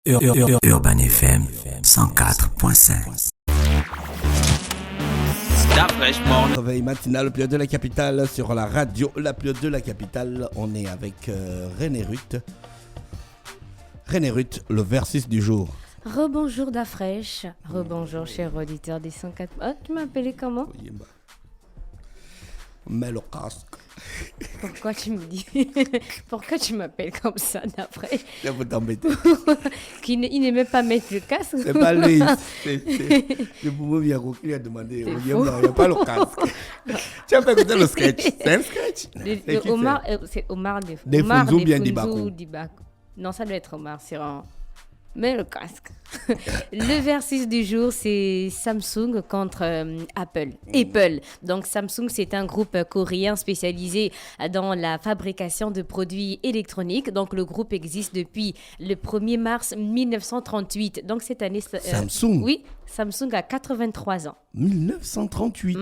Urban FM 104.5. Réveil matinal, le plus haut de la capitale, sur la radio, la plus haute de la capitale. On est avec René Ruth. René Ruth, le versus du jour. Rebonjour d'Afresh. Rebonjour, cher auditeur des 104. Ah, tu m'as appelé comment? Mets le casque. Pourquoi tu me dis Pourquoi tu m'appelles comme ça d'Afresh? Je vais t'embêter. Il n'aimait pas mettre le casque. C'est pas lui. Le boubou vient qui a demandé. Il n'y a pas le casque. Tu as fait écouter le sketch. C'est un sketch. Omar, c'est Omar Des Funzou bien Dibako. Non, ça doit être Omar, c'est un... Mais le casque. Le versus du jour, c'est Samsung contre Apple. Apple. Donc, Samsung, c'est un groupe coréen spécialisé dans la fabrication de produits électroniques. Donc, le groupe existe depuis le 1er mars 1938. Donc, cette année... Samsung? Oui, Samsung a 83 ans. 1938?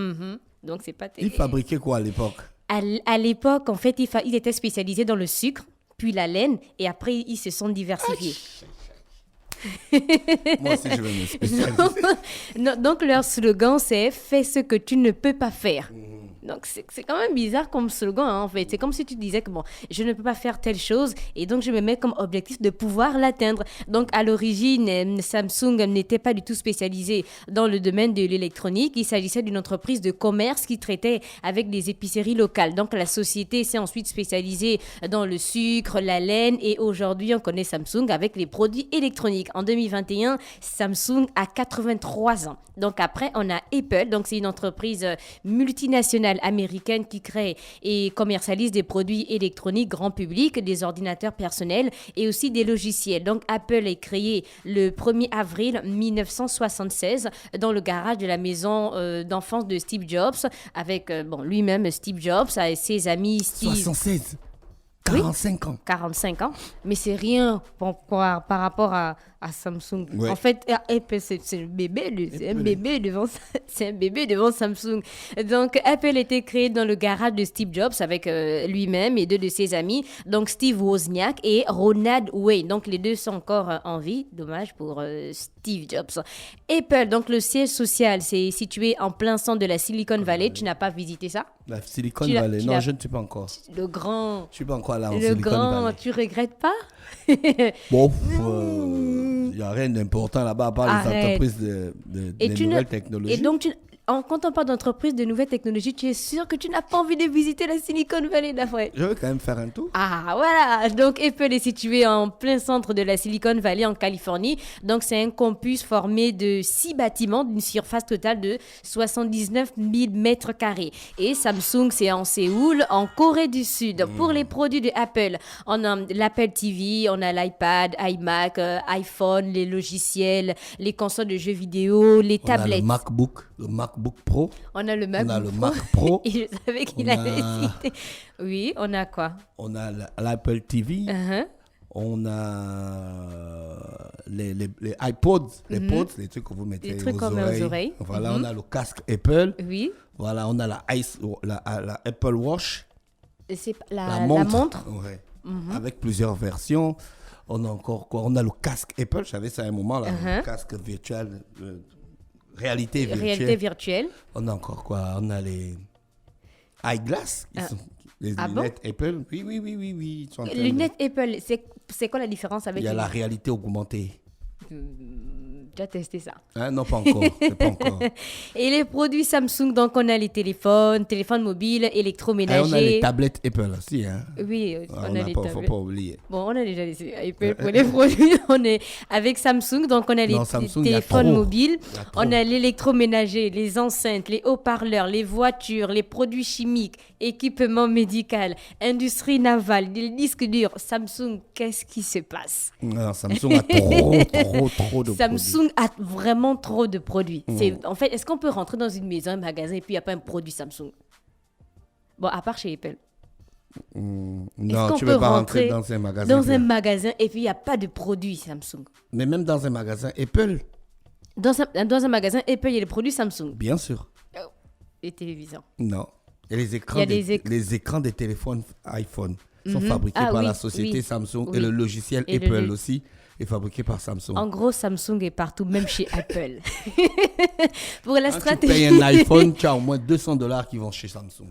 Donc, c'est pas Il terrible. fabriquait quoi à l'époque? À l'époque, en fait, il était spécialisé dans le sucre, puis la laine, et après, ils se sont diversifiés. Moi aussi, je vais me spécialiser. Non, donc, leur slogan, c'est « Fais ce que tu ne peux pas faire ». Donc, c'est quand même bizarre comme slogan, hein, en fait. C'est comme si tu disais que, bon, je ne peux pas faire telle chose et donc je me mets comme objectif de pouvoir l'atteindre. Donc, à l'origine, Samsung n'était pas du tout spécialisé dans le domaine de l'électronique. Il s'agissait d'une entreprise de commerce qui traitait avec des épiceries locales. Donc, la société s'est ensuite spécialisée dans le sucre, la laine et aujourd'hui, on connaît Samsung avec les produits électroniques. En 2021, Samsung a 83 ans. Donc, après, on a Apple. Donc, c'est une entreprise multinationale américaine qui crée et commercialise des produits électroniques grand public, des ordinateurs personnels et aussi des logiciels. Donc, Apple est créé le 1er avril 1976 dans le garage de la maison d'enfance de Steve Jobs avec lui-même Steve Jobs et ses amis Steve. 76? 45 ans. 45 ans, mais c'est rien par rapport à Samsung. Ouais. En fait, Apple, c'est un bébé, c'est un bébé devant Samsung. Donc, Apple a été créé dans le garage de Steve Jobs avec lui-même et deux de ses amis, donc Steve Wozniak et Ronald Wayne. Donc, les deux sont encore en vie. Dommage pour Steve Jobs. Apple, donc le siège social, c'est situé en plein centre de la Silicon Valley. Tu n'as pas visité ça? La Silicon Valley. Non, je ne suis pas encore. Le grand... Je suis pas encore là en Le Silicon grand, Valley. tu regrettes pas? Bon, il n'y a rien d'important là-bas à part les Arrête. entreprises de nouvelles technologies. Et donc, quand on parle d'entreprise de nouvelles technologies, tu es sûr que tu n'as pas envie de visiter la Silicon Valley d'après? Je vais quand même faire un tour. Ah, voilà. Donc, Apple est situé en plein centre de la Silicon Valley en Californie. Donc, c'est un campus formé de 6 bâtiments d'une surface totale de 79 000 mètres carrés. Et Samsung, c'est en Séoul, en Corée du Sud. Pour les produits de Apple, on a l'Apple TV, on a l'iPad, iMac, iPhone, les logiciels, les consoles de jeux vidéo, les On a tablettes. le MacBook Pro. On a le On a MacBook le Mac Pro. Et je savais qu'il On allait a- citer. Oui, on a quoi? On a l'Apple TV. Uh-huh. On a les iPods, les pods, les trucs que vous mettez Les trucs aux qu'on met aux oreilles. oreilles. Voilà, on a le casque Apple. Oui. Voilà, on a la Apple Watch. Et c'est La la montre. montre. Ouais. Avec plusieurs versions. On a encore quoi? On a le casque Apple, j'avais ça à un moment, là, le casque virtuel, réalité virtuelle. Réalité virtuelle. On a encore quoi? On a les eyeglass, les Ah bon? lunettes Apple. Oui. Ils sont en train de- Lunettes Apple, c'est quoi la différence avec Il y a les... la réalité augmentée. Tu as testé ça. Hein? Non, pas encore. C'est pas encore. Et les produits Samsung, donc on a les téléphones mobiles, Et électroménagers. on a les tablettes Apple aussi. Hein? Oui, on a les Faut tablettes. pas oublier. Bon, on a déjà les Apple pour les produits. On est avec Samsung, donc on a les Non, Samsung, il y a téléphones trop. mobiles, Il y a trop. on a l'électroménager, les enceintes, les haut-parleurs, les voitures, les produits chimiques, équipement médical, industrie navale, les disques durs. Samsung, qu'est-ce qui se passe? Non, Samsung a trop de produits. Samsung a vraiment trop de produits. En fait, est-ce qu'on peut rentrer dans une maison, un magasin, et puis il n'y a pas un produit Samsung? Bon, à part chez Apple. Non, qu'on tu peut ne peux pas rentrer rentrer dans un magasin. Dans un Apple. magasin, et puis il n'y a pas de produit Samsung. Mais même dans un magasin Apple, Dans un magasin Apple, il y a les produits Samsung. bien sûr. Les téléviseurs. Non. Et les écrans, Il y a des les écrans des téléphones iPhone sont fabriqués Ah par oui, la société oui, Samsung oui. et le logiciel Et Apple le- aussi est fabriqué par Samsung. En gros, Samsung est partout, même chez Apple. Pour la Quand stratégie. tu payes un iPhone, tu as au moins $200 qui vont chez Samsung.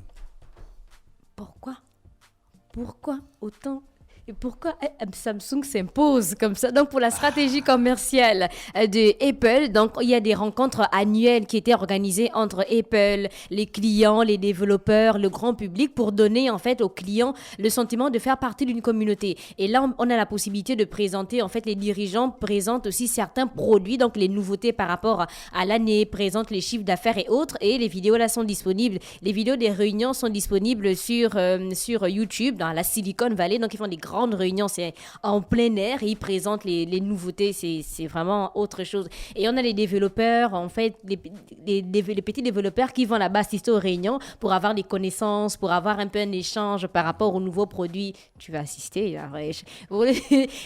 Pourquoi autant? Et pourquoi Samsung s'impose comme ça? Donc, pour la stratégie commerciale de Apple, donc, il y a des rencontres annuelles qui étaient organisées entre Apple, les clients, les développeurs, le grand public pour donner, en fait, aux clients le sentiment de faire partie d'une communauté. Et là, on a la possibilité de présenter, en fait, les dirigeants présentent aussi certains produits, donc les nouveautés par rapport à l'année, présentent les chiffres d'affaires et autres. Et les vidéos là sont disponibles. Les vidéos des réunions sont disponibles sur YouTube, dans la Silicon Valley. Donc, ils font des grandes réunions, c'est en plein air et ils présentent les nouveautés, c'est vraiment autre chose. Et on a les développeurs, en fait, les petits développeurs qui vont là-bas assister aux réunions pour avoir des connaissances, pour avoir un peu un échange par rapport aux nouveaux produits. Tu vas assister, Arèche.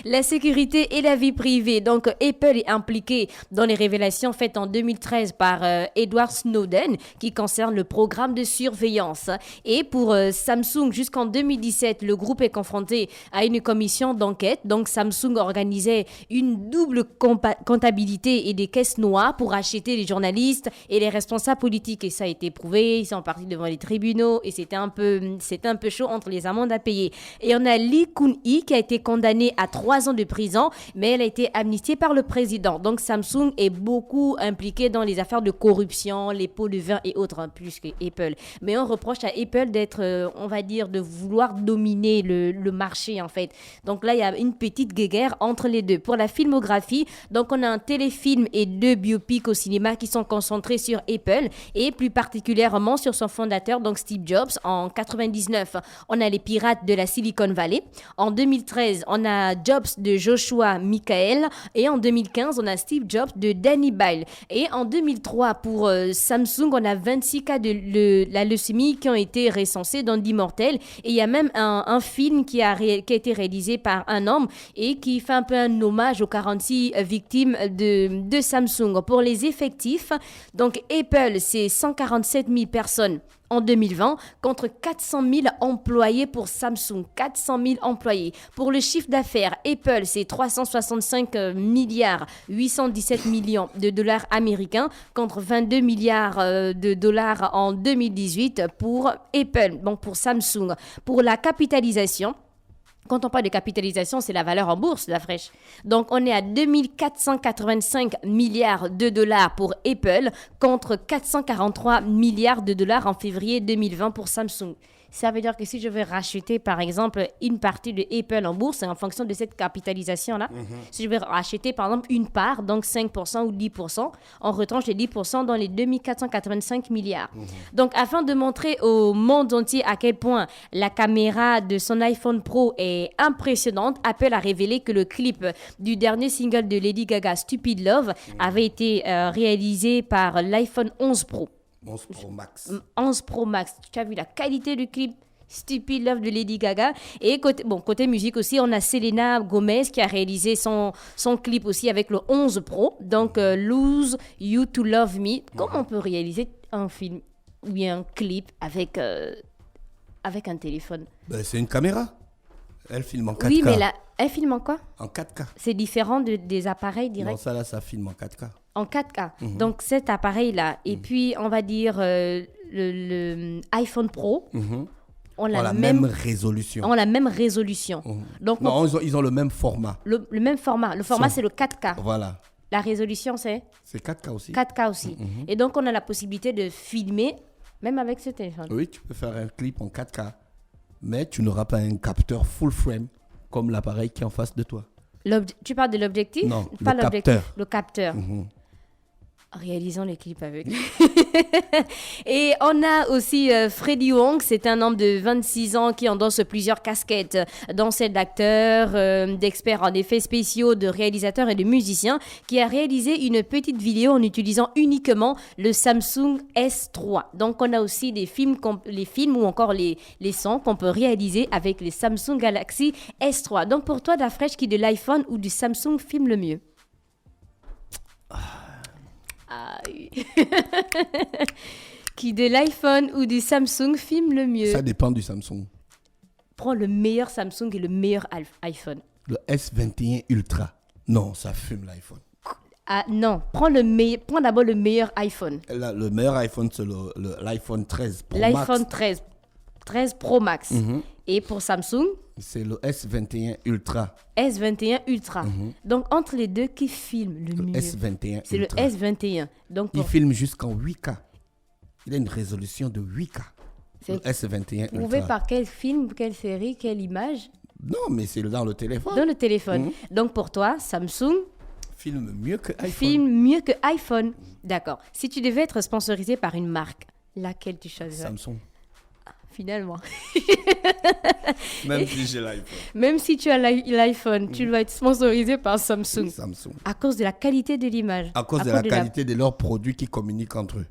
La sécurité et la vie privée. Donc, Apple est impliqué dans les révélations faites en 2013 par Edward Snowden qui concerne le programme de surveillance. Et pour Samsung, jusqu'en 2017, le groupe est confronté à une commission d'enquête. Donc, Samsung organisait une double comptabilité et des caisses noires pour acheter les journalistes et les responsables politiques. Et ça a été prouvé. Ils sont partis devant les tribunaux et c'était un peu chaud entre les amendes à payer. Et on a Lee Kun-hee qui a été condamnée à 3 ans de prison, mais elle a été amnistiée par le président. Donc, Samsung est beaucoup impliqué dans les affaires de corruption, les pots de vin et autres, plus que Apple. Mais on reproche à Apple d'être, on va dire, de vouloir dominer le marché, en fait. Donc là, il y a une petite guéguerre entre les deux. Pour la filmographie, donc on a un téléfilm et 2 biopics au cinéma qui sont concentrés sur Apple et plus particulièrement sur son fondateur, donc Steve Jobs. En 99, on a les pirates de la Silicon Valley. En 2013, on a Jobs de Joshua Michael et en 2015, on a Steve Jobs de Danny Boyle. Et en 2003, pour Samsung, on a 26 cas de la leucémie qui ont été recensés dans 10 mortels. Et il y a même un film qui a été réalisé par un homme et qui fait un peu un hommage aux 46 victimes de Samsung. Pour les effectifs, donc Apple, c'est 147 000 personnes en 2020 contre 400 000 employés pour Samsung. 400 000 employés. Pour le chiffre d'affaires, Apple, c'est 365 milliards 817 millions de dollars américains contre 22 milliards de dollars en 2018 pour Apple, donc pour Samsung. Pour la capitalisation, quand on parle de capitalisation, c'est la valeur en bourse, la fraîche. Donc, on est à 2485 milliards de dollars pour Apple contre 443 milliards de dollars en février 2020 pour Samsung. Ça veut dire que si je veux racheter, par exemple, une partie de Apple en bourse, en fonction de cette capitalisation-là, si je veux racheter, par exemple, une part, donc 5% ou 10%, on retranche les 10% dans les 2485 milliards. Donc, afin de montrer au monde entier à quel point la caméra de son iPhone Pro est impressionnante, Apple a révélé que le clip du dernier single de Lady Gaga, Stupid Love, avait été réalisé par l'iPhone 11 Pro. 11 Pro Max. 11 Pro Max. Tu as vu la qualité du clip Stupid Love de Lady Gaga. Et côté musique aussi, on a Selena Gomez qui a réalisé son clip aussi avec le 11 Pro. Donc, Lose You to Love Me. Comment on peut réaliser un film ou bien un clip avec un téléphone? Ben, c'est une caméra. Elle filme en 4K. Oui, mais là, elle filme en quoi? En 4K. C'est différent des appareils directs? Non, ça là, ça filme en 4K. En 4K. Donc, cet appareil-là. Et puis, on va dire le iPhone Pro. On a la même résolution. On a la même résolution. Donc, non, ils ont le même format. Le même format. Le format, c'est le 4K. Voilà. La résolution, c'est? C'est 4K aussi. 4K aussi. Et donc, on a la possibilité de filmer, même avec ce téléphone. Oui, tu peux faire un clip en 4K. Mais tu n'auras pas un capteur full frame comme l'appareil qui est en face de toi. Tu parles de l'objectif? Non, pas le capteur. Le capteur. Réalisons les clips avec. Et on a aussi Freddie Wong, c'est un homme de 26 ans qui endosse plusieurs casquettes danseur d'acteur, d'expert en effets spéciaux, de réalisateur et de musicien, qui a réalisé une petite vidéo en utilisant uniquement le Samsung S3. Donc on a aussi les films ou encore les sons qu'on peut réaliser avec les Samsung Galaxy S3. Donc pour toi, Dafresh, qui de l'iPhone ou du Samsung filme le mieux? Qui de l'iPhone ou du Samsung filme le mieux? Ça dépend du Samsung. Prends le meilleur Samsung et le meilleur iPhone. Le S21 Ultra. Non, ça fume l'iPhone. Ah non, prends d'abord le meilleur iPhone. Là, le meilleur iPhone, c'est l'iPhone 13 Pro L'iPhone Max. 13 Pro Max. Et pour Samsung, C'est le S21 Ultra. S21 Ultra. Donc entre les deux, qui filme le mieux? S21 C'est le Ultra. S21. Donc Il pour- filme jusqu'en 8K. Il a une résolution de 8K. Le C'est- S21 vous pouvez Ultra. par quel film, quelle série, quelle image? Non, mais c'est dans le téléphone. Dans le téléphone. Donc pour toi, Samsung Filme mieux que iPhone. filme mieux que iPhone. D'accord. Si tu devais être sponsorisé par une marque, laquelle tu choisirais? Samsung. Finalement. Même si j'ai l'iPhone. Même si tu as l'iPhone, tu dois être sponsorisé par Samsung. Samsung. À cause de la qualité de l'image. À cause de la qualité de leurs produits qui communiquent entre eux.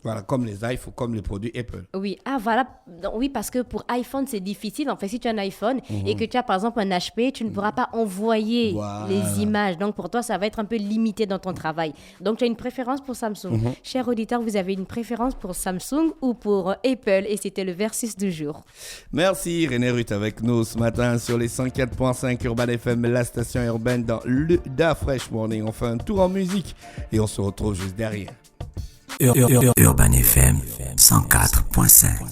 Voilà, comme les iPhones, comme les produits Apple. Oui, ah voilà. Donc, oui, parce que pour iPhone, c'est difficile. En fait, si tu as un iPhone et que tu as par exemple un HP, tu ne pourras pas envoyer Voilà. les images. Donc pour toi, ça va être un peu limité dans ton travail. Donc tu as une préférence pour Samsung. Chers auditeurs, vous avez une préférence pour Samsung ou pour Apple? Et c'était le versus du jour. Merci René Ruth avec nous ce matin sur les 104.5 Urban FM, la station urbaine dans le Da Fresh Morning. On fait un tour en musique et on se retrouve juste derrière. Urban FM 104.5.